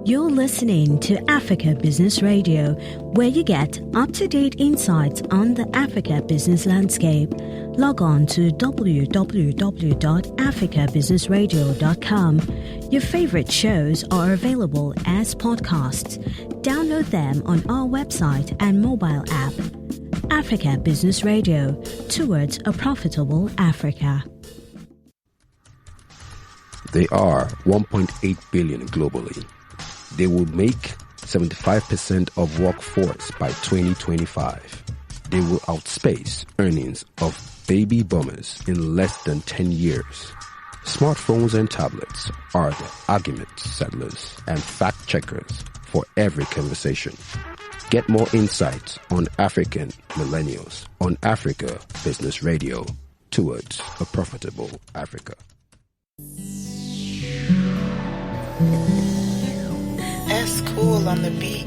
You're listening to Africa Business Radio, where you get up-to-date insights on the Africa business landscape. Log on to www.africabusinessradio.com. Your favorite shows are available as podcasts. Download them on our website and mobile app. Africa Business Radio, towards a profitable Africa. They are 1.8 billion globally. They will make 75% of workforce by 2025. They will outspace earnings of baby boomers in less than 10 years. Smartphones and tablets are the argument settlers and fact checkers for every conversation. Get more insights on African Millennials on Africa Business Radio, towards a profitable Africa. That's cool on the beat.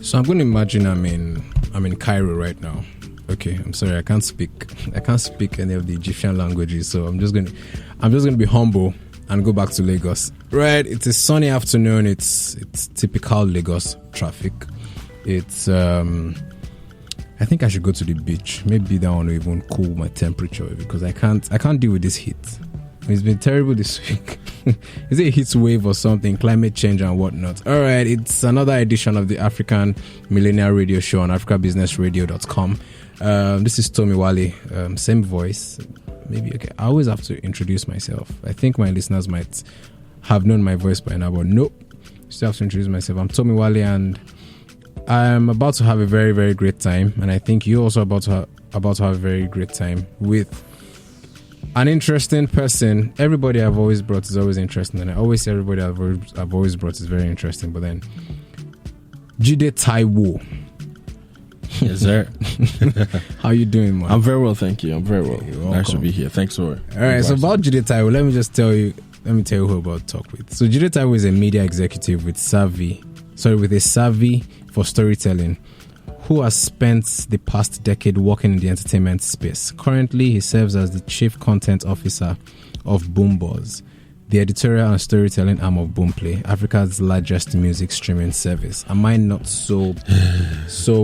So I'm going to imagine I'm in Cairo right now. Okay, I'm sorry, I can't speak any of the Egyptian languages, so I'm just going to be humble and go back to Lagos. Right, it's a sunny afternoon. It's typical Lagos traffic. It's I think I should go to the beach. Maybe that one will even cool my temperature, because I can't deal with this heat. It's been terrible this week. Is it a heat wave or something? Climate change and whatnot. All right, it's another edition of the African Millennial Radio Show on africabusinessradio.com. This is Tomi Wale. Same voice. Maybe, okay. I always have to introduce myself. I think my listeners might have known my voice by now, but nope. Still have to introduce myself. I'm Tomi Wale, and I'm about to have a very, very great time. And I think you're also about to have a very great time with an interesting person. Everybody I've always brought is always interesting, and I always say everybody I've always brought is very interesting. But then, Jide Taiwo. Yes, sir. How you doing, man? I'm very well, thank you. I'm very well. Nice to be here. Thanks for. All right. So about Jide Taiwo, let me tell you who I'm about to talk with. So Jide Taiwo is a media executive with a savvy for storytelling, who has spent the past decade working in the entertainment space. Currently, he serves as the Chief Content Officer of Boombuzz, the editorial and storytelling arm of Boomplay, Africa's largest music streaming service. Am I not so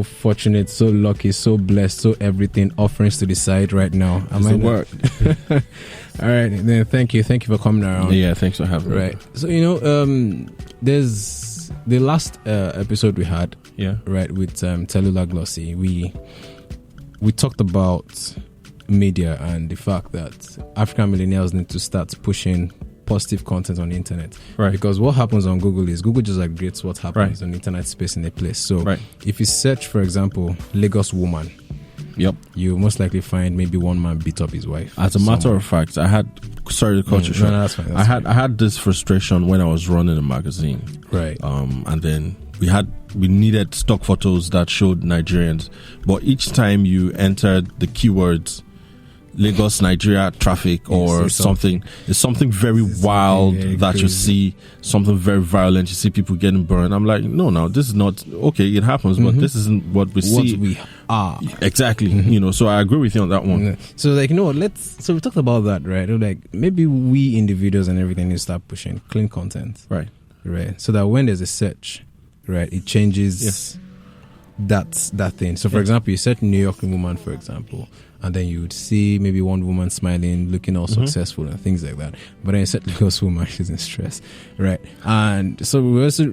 fortunate, so lucky, so blessed, so everything, offerings to the side right now? Am I work? All right, then thank you for coming around. Yeah, thanks for having me. Right. So there's the last episode we had. Yeah. Right, with Telula Glossy, we talked about media and the fact that African millennials need to start pushing positive content on the internet. Right. Because what happens on Google is Google just aggregates what happens on the internet space in a place. So if you search, for example, Lagos woman, yep, you most likely find maybe one man beat up his wife. As a matter of fact, I had sorry to cut you short. No, that's fine. I had this frustration when I was running a magazine. Right. And then we needed stock photos that showed Nigerians, but each time you entered the keywords Lagos, Nigeria, traffic or something, it's something very wild that you see, something very violent. You see people getting burned. I'm like, no, this is not okay. It happens, but this isn't what we see. We are exactly. So I agree with you on that one. So like, so we talked about that, right? Like maybe we individuals and everything need to start pushing clean content, right? So that when there's a search, right, it changes that thing. So for example, you search New York woman, for example, and then you would see maybe one woman smiling, looking all successful and things like that. But then you said Lagos woman, she's in stress, right? And so we also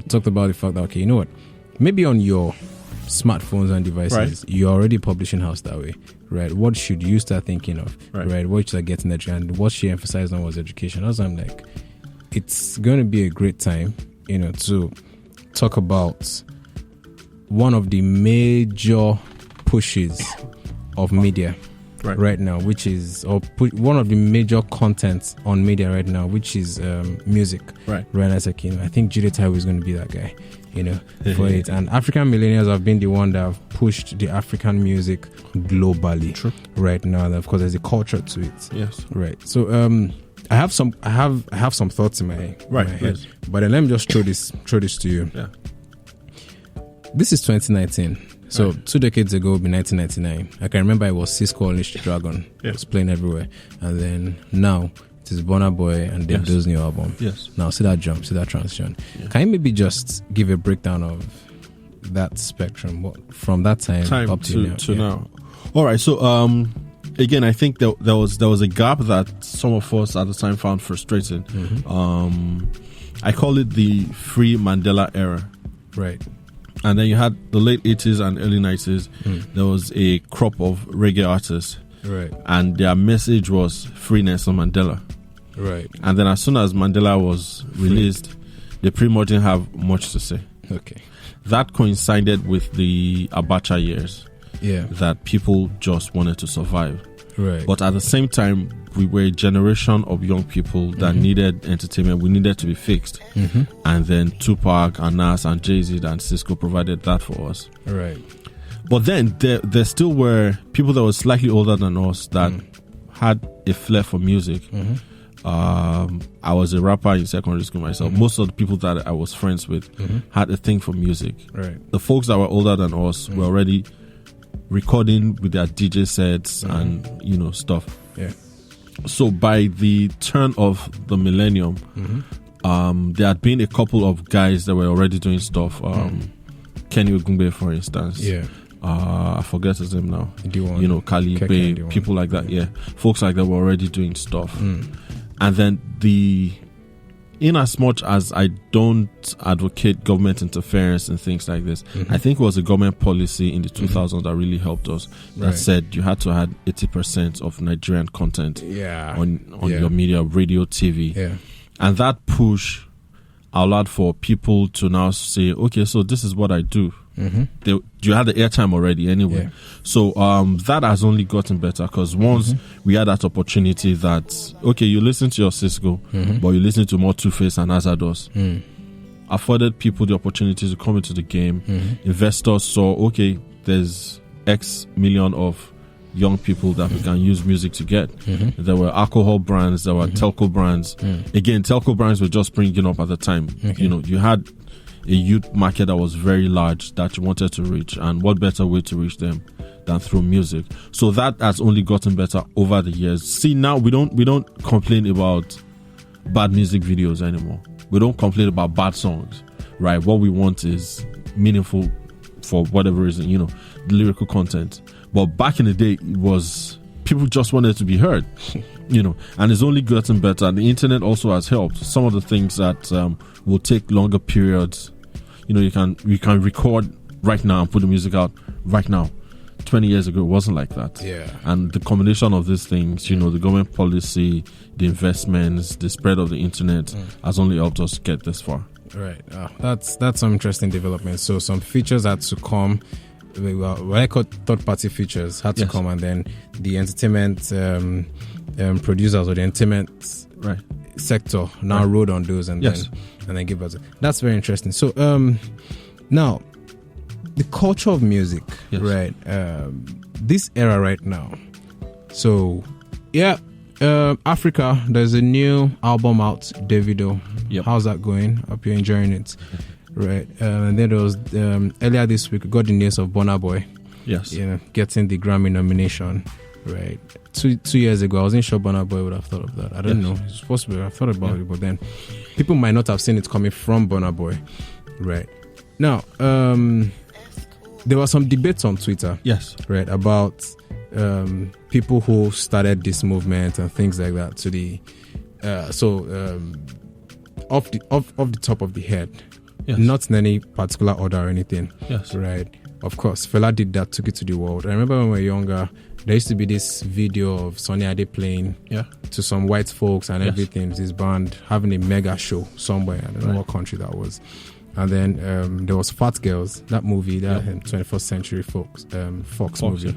talked about the fact that, okay, you know what? Maybe on your smartphones and devices, you're already publishing house that way, right? What should you start thinking of, right? What should I get in that? And what she emphasized on was education. That's why I'm like, it's going to be a great time, to talk about one of the major pushes of media right now, which is one of the major contents on media right now, which is music. Right. As I think Jide Taiwo is going to be that guy, for it. And African millennials have been the one that have pushed the African music globally right now. And of course, there's a culture to it. Yes. Right. So I have some thoughts in my head. Yes. But then let me just throw this to you. Yeah. This is 2019. So 2 decades ago would be 1999. I can remember it was Cisco Unleashed the Dragon. Yeah. It was playing everywhere. And then now it is Burna Boy and Davido's new album. Yes. Now see that jump, see that transition. Yeah. Can you maybe just give a breakdown of that spectrum from that time up to now? All right. So again, I think there was a gap that some of us at the time found frustrating. Mm-hmm. I call it the free Mandela era. Right. And then you had the late 80s and early 90s. There was a crop of reggae artists. Right. And their message was free Nelson Mandela. Right. And then as soon as Mandela was released, they pretty much didn't have much to say. Okay. That coincided with the Abacha years. Yeah. That people just wanted to survive. Right. But at the same time, we were a generation of young people that needed entertainment. We needed to be fixed. Mm-hmm. And then Tupac and Nas and Jay-Z and Cisco provided that for us. Right. But then there still were people that were slightly older than us that had a flair for music. Mm-hmm. I was a rapper in secondary school myself. Most of the people that I was friends with had a thing for music. Right. The folks that were older than us were already recording with their DJ sets and stuff. Yeah. So by the turn of the millennium, there had been a couple of guys that were already doing stuff. Kenny Ogungbe, for instance. Yeah. I forget his name now. D1. Kali Bay, people like that. Yeah, folks like that were already doing stuff. And then in as much as I don't advocate government interference and things like this, I think it was a government policy in the 2000s that really helped us that said you had to have 80% of Nigerian content on your media, radio, TV. Yeah. And that push allowed for people to now say, okay, so this is what I do. You had the airtime already anyway. Yeah. So that has only gotten better because once we had that opportunity that, okay, you listen to your Cisco, but you listen to more Two-Face and Azados. Afforded people the opportunity to come into the game. Investors saw, okay, there's X million of young people that we can use music to get. There were alcohol brands, there were telco brands. Again, telco brands were just springing up at the time. You had a youth market that was very large that you wanted to reach, and what better way to reach them than through music? So that has only gotten better over the years. See, now we don't complain about bad music videos anymore. We don't complain about bad songs, right? What we want is meaningful, for whatever reason, the lyrical content. But back in the day, it was people just wanted to be heard, and it's only gotten better. The internet also has helped. Some of the things that will take longer periods, you can record right now and put the music out right now. 20 years ago, it wasn't like that. Yeah. And the combination of these things, the government policy, the investments, the spread of the internet has only helped us get this far. Right. That's some interesting development. So some features had to come. What I call third-party features had to come, and then the entertainment producers or the entertainment sector now rode on those and then give us. That's very interesting. So now the culture of music, right? This era right now. So Africa, there's a new album out, Davido. How's that going? Hope you're enjoying it. Right. And then there was earlier this week, we got the news of Burna Boy. Yes. Getting the Grammy nomination. Right. Two years ago, I wasn't sure Burna Boy would have thought of that. I don't know. It's possible. I thought about it, but then people might not have seen it coming from Burna Boy. Right. Now, there were some debates on Twitter. Yes. Right. About people who started this movement and things like that. To the off the top of the head. Yes. Not in any particular order or anything. Yes. Right. Of course, Fela did that, took it to the world. I remember when we were younger, there used to be this video of Sonny Ade playing to some white folks and everything. This band having a mega show somewhere. I don't know what country that was. And then there was Fat Girls, that movie, that 21st Century Fox movie.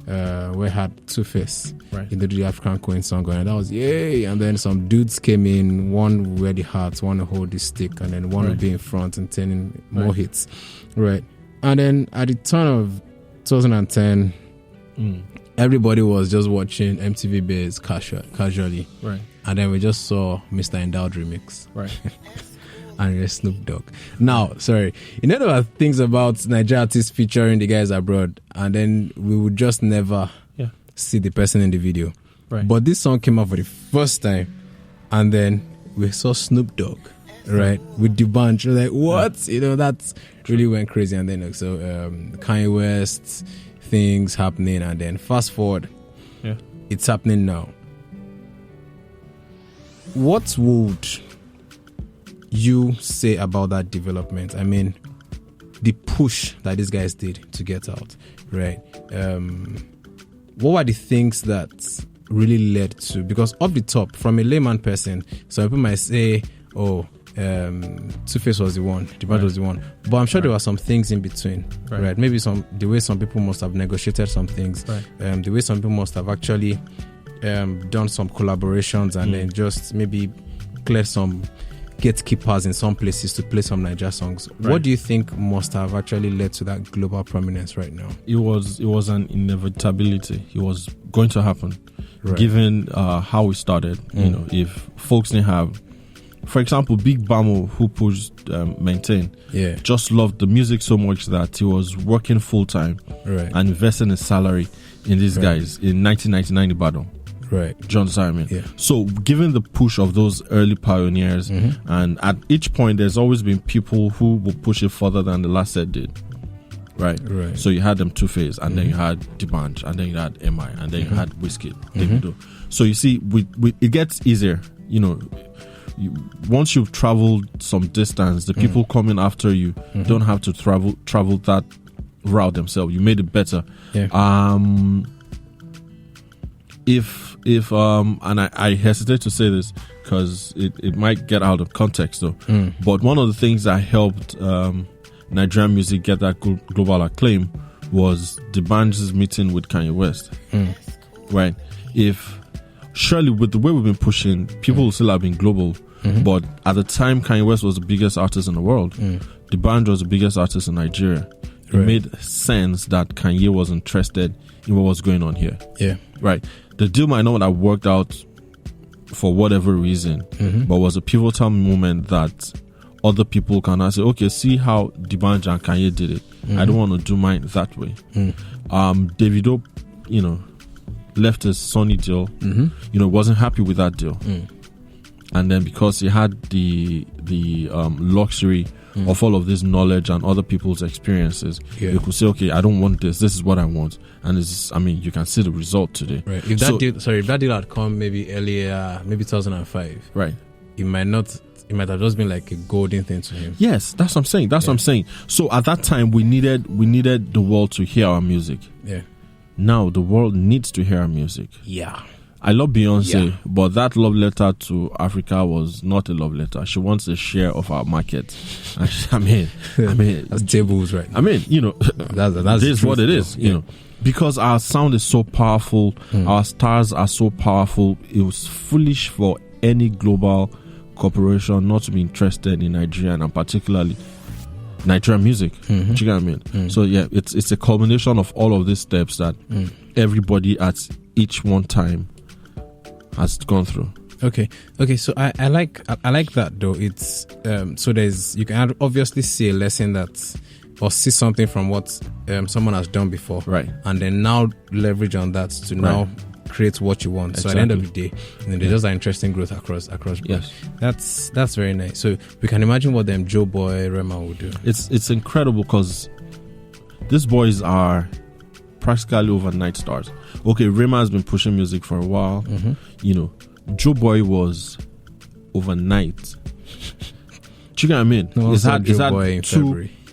Where had Two-Face in the African Queen song going, and that was yay. And then some dudes came in, one would wear the hat, one would hold the stick, and then one would be in front and turning more hits. Right. And then at the turn of 2010, everybody was just watching MTV Base casually. Right. and then we just saw Mr. Endowed remix. Right. And there's Snoop Dogg. Now, sorry, there are things about Nigerian artists featuring the guys abroad, and then we would just never see the person in the video. Right. But this song came out for the first time, and then we saw Snoop Dogg, right, with the bunch. We're like, what? That really went crazy. And then so Kanye West, things happening, and then fast forward, it's happening now. What would you say about that development? I mean, the push that these guys did to get out, right? What were the things that really led to? Because off the top, from a layman person, some people might say, Two-Face was the one, the band was the one. But I'm sure there were some things in between, right? Maybe the way some people must have negotiated some things, the way some people must have actually done some collaborations and then just maybe cleared some gatekeepers in some places to play some Nigeria songs. What do you think must have actually led to that global prominence right now? It was an inevitability. It was going to happen, given how we started. If folks didn't have, for example, Big Bamo, who pushed Maintain, just loved the music so much that he was working full time and investing his salary in these guys in 1999 Ibadan. Right. John Simon. Yeah. So given the push of those early pioneers, and at each point there's always been people who will push it further than the last set did. Right. So you had them Two-Face, and then you had D'banj, and then you had MI, and then you had Wizkid, Davido. So you see, it gets easier. Once you've traveled some distance, the people coming after you don't have to travel that route themselves. You made it better. If and I hesitate to say this because it might get out of context though, but one of the things that helped Nigerian music get that global acclaim was D'banj's meeting with Kanye West. Right? Surely with the way we've been pushing, people will still have been global, but at the time Kanye West was the biggest artist in the world. D'banj was the biggest artist in Nigeria. It made sense that Kanye was interested in what was going on here. Right. The deal might not have worked out for whatever reason, but was a pivotal moment that other people can now say, okay, see how D'banj and Kanye did it. I don't want to do mine that way. Davido, left his Sony deal, wasn't happy with that deal. And then because he had the luxury of all of this knowledge and other people's experiences, you could say, okay, I don't want this is what I want. And you can see the result today. Right. If that deal had come maybe earlier, maybe 2005, right, it might have just been like a golden thing to him. Yes, that's what I'm saying. What I'm saying. So at that time we needed the world to hear our music. Now the world needs to hear our music. I love Beyonce, but that love letter to Africa was not a love letter. She wants a share of our market. I mean, that's tables, right? I mean, that's this is what it is. Because our sound is so powerful, our stars are so powerful. It was foolish for any global corporation not to be interested in Nigerian and particularly Nigerian music. Do you get what I mean? So it's a culmination of all of these steps that everybody at each one time has gone through. Okay. So I like that though. It's so you can obviously see a lesson or see something from what someone has done before, right? And then now leverage on that to now create what you want. Exactly. So at the end of the day, there's just an interesting growth across. Yes, that's very nice. So we can imagine what them Joe Boy, Rema will do. It's incredible because these boys are practically overnight stars. Okay, Rema has been pushing music for a while. Joe Boy was overnight. Do you get what I mean?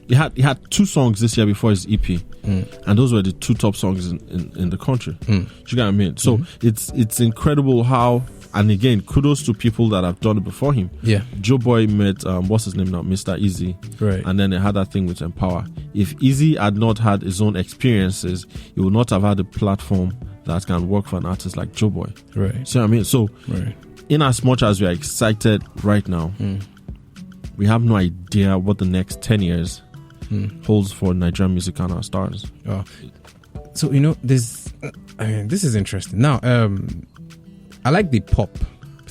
He had 2 songs this year before his EP, and those were the 2 top songs in the country. Do you get what I mean? So it's incredible how, and again, kudos to people that have done it before him. Joe Boy met what's his name now, Mr. Easy, right? And then they had that thing with Empower. If Easy had not had his own experiences, he would not have had a platform that can work for an artist like Joe Boy. Right. So I mean, in as much as we are excited right now, we have no idea what the next 10 years holds for Nigerian music and our stars. So this is interesting. Now, I like the pop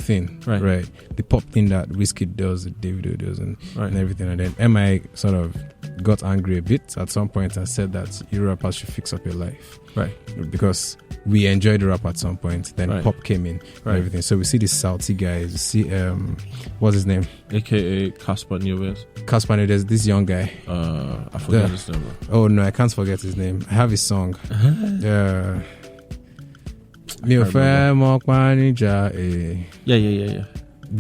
thing, right? The pop thing that Wizkid does, that Davido does, and everything. And then MI sort of got angry a bit at some point and said that you rappers should fix up your life, right? Because we enjoyed rap at some point, then pop came in and everything. So we see these Saudi guys. We see what's his name? AKA Casper Newes. Casper Newes. There's this young guy. I forgot his name. Oh no, I can't forget his name. I have his song. Yeah. The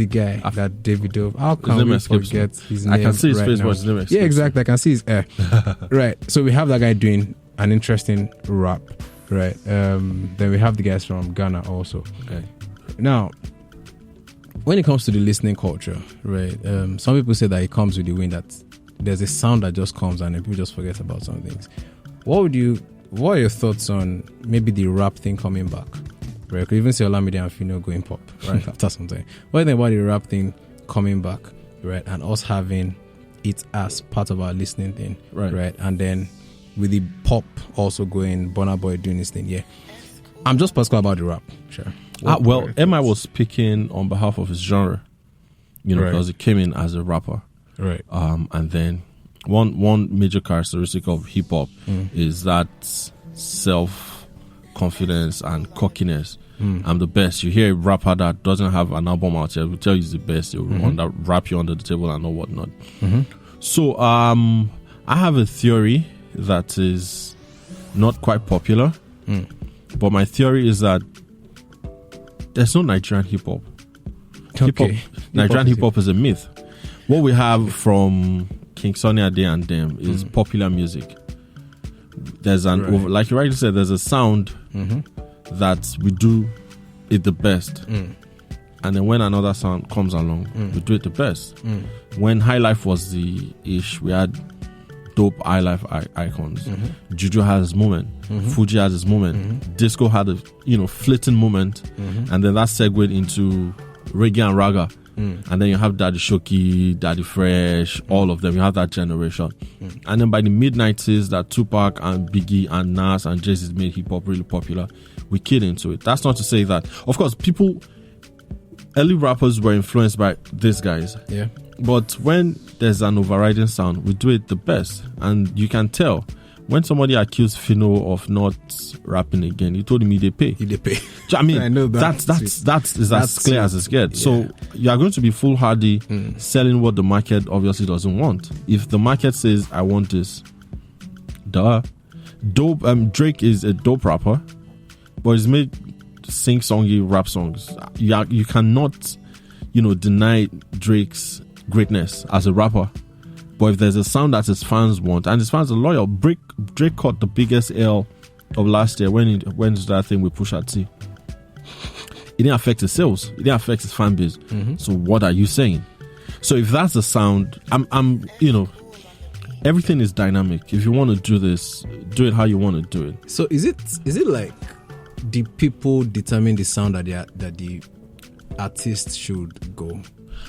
guy that Davido. How can we forget his name? I can see his face, now? But his name yeah, exactly. I can see his hair. Right. So we have that guy doing an interesting rap. Right. Then we have the guys from Ghana also. Okay. Now, when it comes to the listening culture, right? Some people say that it comes with the wind. That there's a sound that just comes and then people just forget about some things. What are your thoughts on maybe the rap thing coming back? Right, you could even see Olamide and Fino going pop right after some time. What do you think about the rap thing coming back, right, and us having it as part of our listening thing, right, and then with the pop also going, Burna Boy doing his thing, yeah. I'm just particular about the rap, sure. Well, MI was speaking on behalf of his genre, because he came in as a rapper, right, and then one major characteristic of hip hop is that self-confidence and cockiness. I'm the best. You hear a rapper that doesn't have an album out yet, will tell you he's the best. He'll rap you under the table and all whatnot. So I have a theory that is not quite popular, but my theory is that there's no Nigerian hip hop. Nigerian hip hop is a myth. What we have from King Sunny Ade and them is popular music. There's like you rightly said, there's a sound that we do it the best, and then when another sound comes along, we do it the best. When High Life was the ish, we had dope High Life icons. Juju has his moment, Fuji has his moment, disco had a flitting moment, and then that segued into reggae and raga. And then you have Daddy Shoki, Daddy Fresh, all of them. You have that generation. And then by the mid-90s, that Tupac and Biggie and Nas and Jay-Z made hip-hop really popular. We keyed into it. That's not to say that, of course, early rappers were influenced by these guys. Yeah. But when there's an overriding sound, we do it the best. And you can tell. When somebody accused Fino of not rapping again, he told him he pay. I mean, I know that's as clear as it gets. Yeah. So you are going to be foolhardy selling what the market obviously doesn't want. If the market says, I want this, dope. Drake is a dope rapper, but he's made sing-songy rap songs. You cannot, deny Drake's greatness as a rapper. But if there's a sound that his fans want, and his fans are loyal, Drake caught the biggest L of last year when that thing with Pusha T. It didn't affect his sales. It didn't affect his fan base. So what are you saying? So if that's the sound, I'm everything is dynamic. If you want to do this, do it how you want to do it. So is it like the people determine the sound that the artist should go?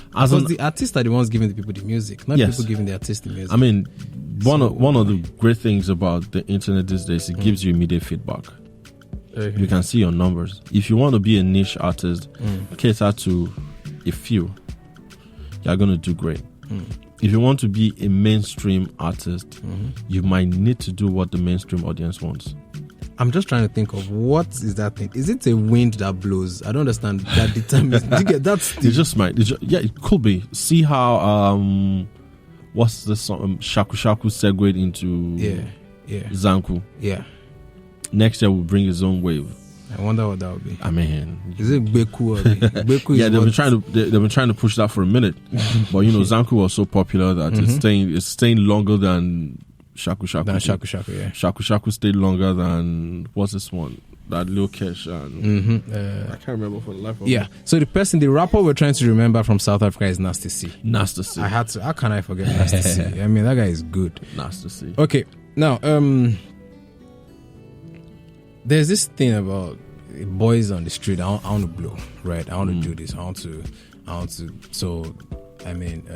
Because the artists are the ones giving the people the music, not people giving the artist the music. I mean, one of the great things about the internet these days, it gives you immediate feedback. Okay. You can see your numbers. If you want to be a niche artist, cater to a few, you're going to do great. If you want to be a mainstream artist, you might need to do what the mainstream audience wants. I'm just trying to think of what is that thing. Is it a wind that blows? I don't understand that determines. Do you get that? It just might. It could be. See how what's the song? Shaku Shaku segued into Zanku. Yeah. Next year we'll bring his own wave. I wonder what that would be. I mean, is it Beku? Beku yeah, they've been trying to push that for a minute, but Zanku was so popular that it's staying longer than Shaku Shaku. Shaku Shaku stayed longer than what's this one? That Lil Kesh and I can't remember for the life of me. Yeah. So the rapper we're trying to remember from South Africa is Nasty C. Nasty C. How can I forget Nasty C? I mean, that guy is good. Nasty C. Okay. Now, there's this thing about boys on the street. I want to blow, right? I want to do this. I want to. So, I mean,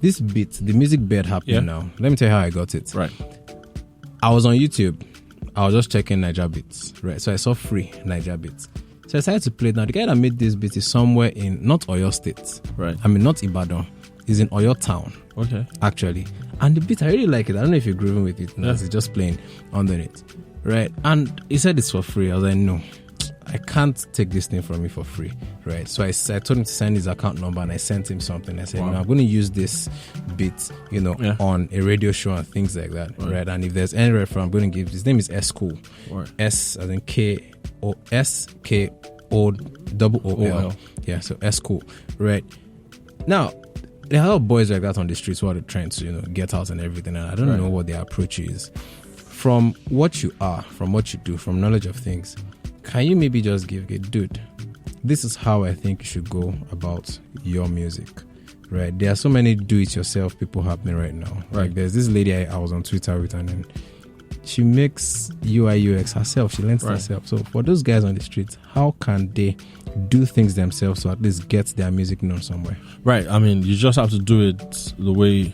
this beat, the music bed happening now. Let me tell you how I got it. Right. I was on YouTube. I was just checking Niger beats, right? So I saw free Niger beats. So I decided to play it. Now, the guy that made this beat is somewhere in, not Oyo State. Right. I mean, not Ibadan. He's in Oyo Town. Okay. Actually. And the beat, I really like it. I don't know if you're grooving with it. No, it's just playing underneath. Right. And he said it's for free. I was like, no, I can't take this thing from you for free. Right. So I told him to send his account number and I sent him something. I said, no, I'm going to use this beat, on a radio show and things like that. Right. And if there's any reference, I'm going to give, his name is S Cool. Right. S as in KOOL. Yeah. So S Cool. Right. Now, there are a lot of boys like that on the streets who are trying to, get out and everything. And I don't know what their approach is. From what you are, from what you do, from knowledge of things, can you maybe just give a dude, this is how I think you should go about your music, right? There are so many do-it-yourself people happening right now. Right. Like there's this lady I was on Twitter with, and then she makes UI UX herself. She learns herself. So for those guys on the streets, how can they do things themselves to at least get their music known somewhere? Right. I mean, you just have to do it the way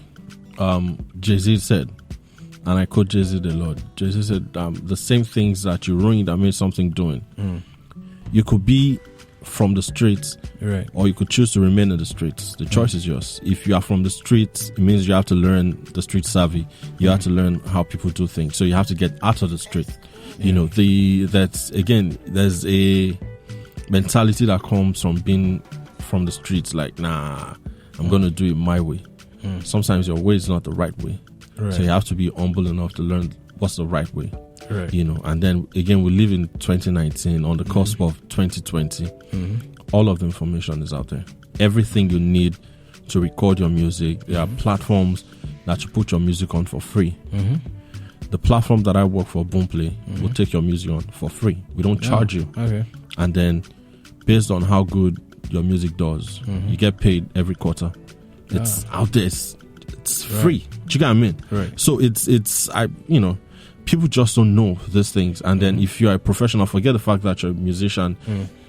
Jay-Z said. And I quote Jay-Z a lot. Jay-Z said, the same things that you ruined that made something doing. You could be from the streets, right, or you could choose to remain in the streets. The choice is yours. If you are from the streets, it means you have to learn the street savvy. You have to learn how people do things. So you have to get out of the street. There's a mentality that comes from being from the streets. Like, nah, I'm going to do it my way. Sometimes your way is not the right way. Right. So you have to be humble enough to learn what's the right way. Right. And then again, we live in 2019 on the cusp of 2020. All of the information is out there. Everything you need to record your music. There are platforms that you put your music on for free. The platform that I work for, Boomplay, will take your music on for free. We don't charge you. Okay. And then based on how good your music does, you get paid every quarter. It's out there. It's free. Do you get what I mean? Right. So people just don't know these things. And then if you're a professional, forget the fact that you're a musician.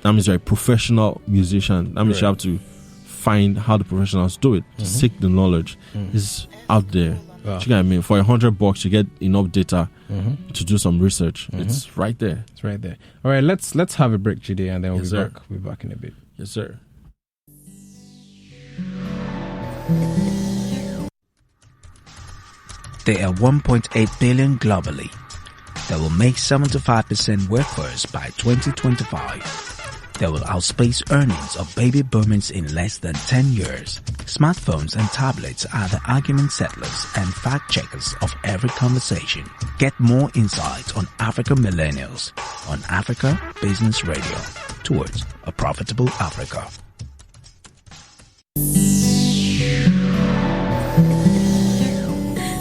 That means you're a professional musician. That means you have to find how the professionals do it. Seek the knowledge. It's out there. Wow. Do you get what I mean? For $100, you get enough data to do some research. It's right there. It's right there. All right, let's have a break, Jide, and then we'll be back in a bit. Yes, sir. There are 1.8 billion globally. That will make 75% workforce by 2025. That will outpace earnings of baby boomers in less than 10 years. Smartphones and tablets are the argument settlers and fact checkers of every conversation. Get more insights on African Millennials on Africa Business Radio. Towards a profitable Africa.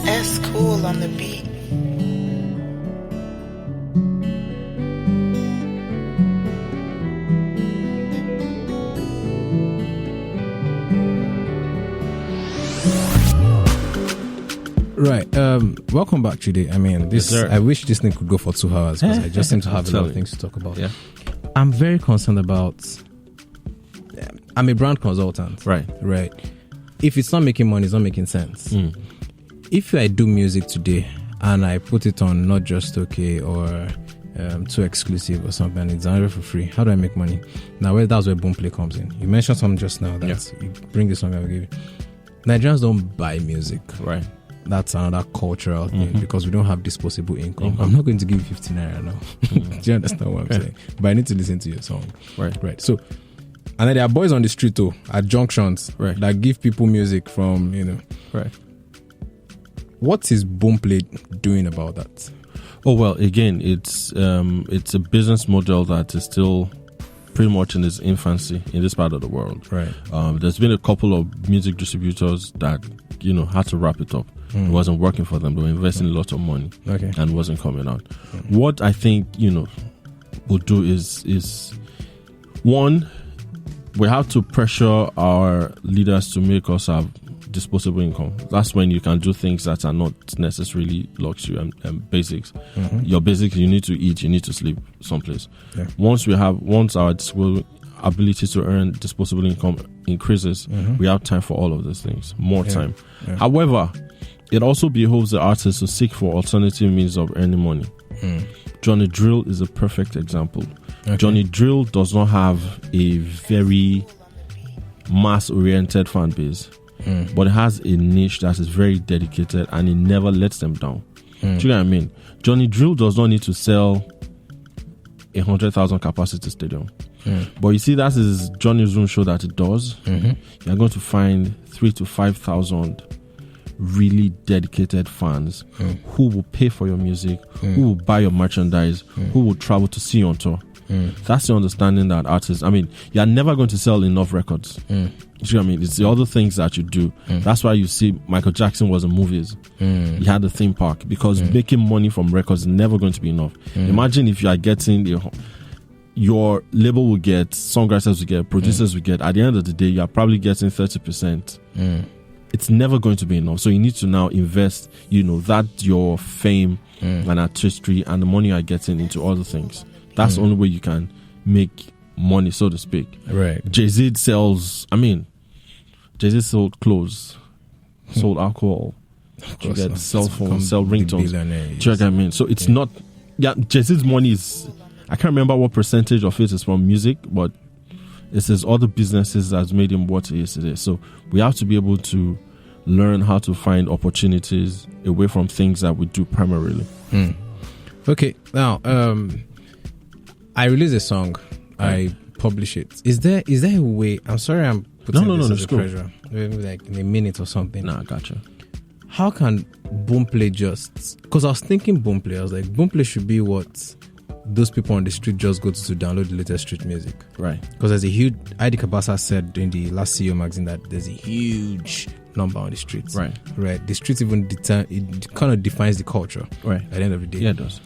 S Cool on the beat. Right. Welcome back, Jide. I mean, this. I wish this thing could go for 2 hours because I just seem to have a lot of things to talk about. Yeah. I'm very concerned about. I'm a brand consultant. Right. If it's not making money, it's not making sense. If I do music today and I put it on Not Just Okay or Too Exclusive or something, and it's downloaded for free, how do I make money? Now, that's where Boomplay comes in. You mentioned something just now that you bring this song I will give you. Nigerians don't buy music. Right. That's another cultural thing because we don't have disposable income. I'm not going to give you 15 naira now. Do you understand what I'm saying? But I need to listen to your song. Right. So, and then there are boys on the street too, at junctions, that give people music from, Right. What is Boomplay doing about that? Oh, well, again, it's a business model that is still pretty much in its infancy in this part of the world. Right. There's been a couple of music distributors that, had to wrap it up. It wasn't working for them. They were investing a lot of money and it wasn't coming out. What I think, we'll do is one, we have to pressure our leaders to make us have disposable income. That's when you can do things that are not necessarily luxury and basics. Your basics, you need to eat, you need to sleep someplace. Once our ability to earn disposable income increases, we have time for all of those things, more time. However, it also behoves the artists to seek for alternative means of earning money. Johnny Drill is a perfect example. Okay. Johnny Drill does not have a very mass-oriented fan base, but it has a niche that is very dedicated and it never lets them down. Do you know what I mean? Johnny Drill does not need to sell 100,000 capacity stadium. But you see, that is Johnny's own show that it does. You're going to find 3,000 to 5,000 really dedicated fans who will pay for your music, who will buy your merchandise, who will travel to see you on tour. That's the understanding that artists, you're never going to sell enough records. You know what I mean? It's the other things that you do. That's why you see Michael Jackson was in movies. He had a theme park, because making money from records is never going to be enough. Imagine if you are getting your label will get, songwriters will get, producers will get. At the end of the day, you are probably getting 30%. It's never going to be enough. So you need to now invest, that your fame and artistry and the money you are getting into other things. That's the only way you can make money, so to speak. Right. Jay-Z sells, Jay-Z sold clothes, sold alcohol, you get cell phones, sell ringtones. Do you know what I mean? So it's not, Jay-Z's money is, I can't remember what percentage of it is from music, but it's his other businesses that's made him what he is today. So we have to be able to learn how to find opportunities away from things that we do primarily. Okay, now, I release a song, I publish it. Is there a way? I'm sorry, I'm putting this as a pressure. Maybe like in a minute or something. Nah, gotcha. How can Boomplay just? Because I was thinking Boomplay. I was like, Boomplay should be what those people on the street just go to download the latest street music, right? Because there's a huge. Idi Kabasa said in the last CEO magazine that there's a huge number on the streets, right? The streets even it kind of defines the culture, right? At the end of the day, yeah, it does.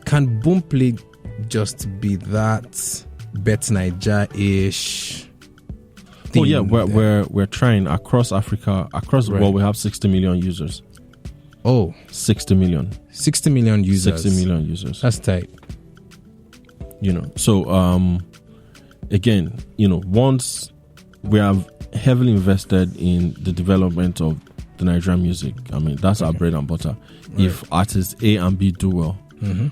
Can Boomplay just be that Bet Naija-ish? Oh yeah, we're trying across Africa, across the world. We have 60 million users. Oh, 60 million. 60 million users. 60 million users. That's tight. So again, once we have heavily invested in the development of the Nigerian music, that's our bread and butter. Right. If artists A and B do well,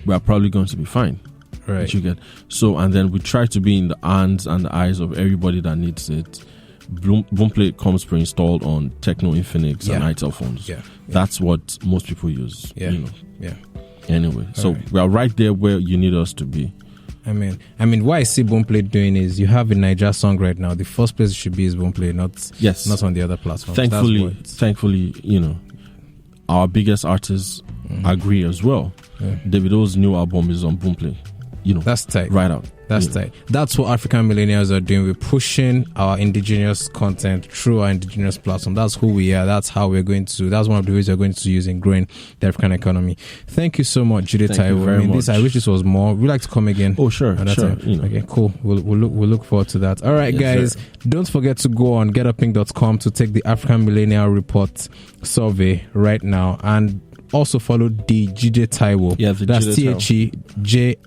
we are probably going to be fine. Right. You get so, and then we try to be in the hands and the eyes of everybody that needs it. Boomplay comes pre-installed on Tecno, Infinix, and itel phones. Yeah. That's what most people use. Yeah. Yeah. Anyway, so we are right there where you need us to be. What I see Boomplay doing is you have a Niger song right now. The first place it should be is Boomplay, not on the other platforms. Thankfully, our biggest artists agree as well. Yeah. Davido's new album is on Boomplay. That's tight. Right out. That's tight. That's what African Millennials are doing. We're pushing our indigenous content through our indigenous platform. That's who we are. That's how we're going to. That's one of the ways we're going to use in growing the African economy. Thank you so much, Jide Taiwo. I wish this was more. We'd like to come again. Oh, sure. Okay, cool. We'll look forward to that. All right, guys. Sure. Don't forget to go on getupink.com to take the African Millennial Report survey right now, and also follow the Jide Taiwo. Yeah, that's TheJide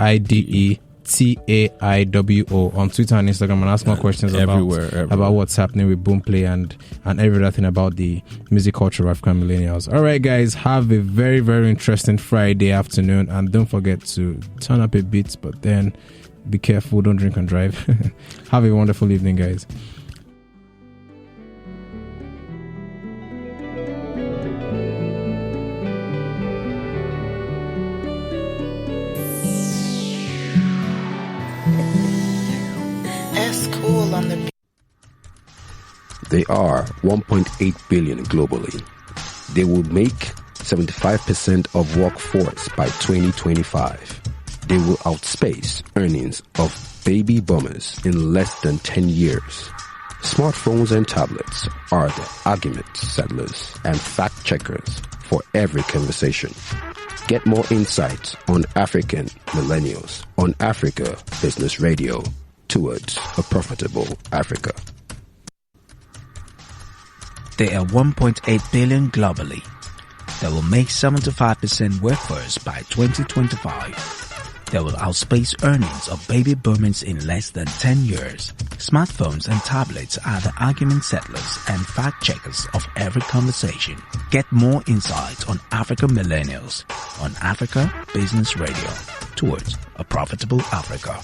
Taiwo on Twitter and Instagram, and ask more questions everywhere. about what's happening with Boomplay and everything about the music culture of African Millennials. All right, guys, have a very, very interesting Friday afternoon, and don't forget to turn up a bit, but then be careful, don't drink and drive. Have a wonderful evening, guys. They are 1.8 billion globally. They will make 75% of workforce by 2025. They will outspace earnings of baby boomers in less than 10 years. Smartphones and tablets are the argument settlers and fact checkers for every conversation. Get more insights on African Millennials on Africa Business Radio, towards a profitable Africa. There are 1.8 billion globally. They will make 75% workforce by 2025. They will outspace earnings of baby boomers in less than 10 years. Smartphones and tablets are the argument settlers and fact checkers of every conversation. Get more insights on African Millennials on Africa Business Radio, towards a profitable Africa.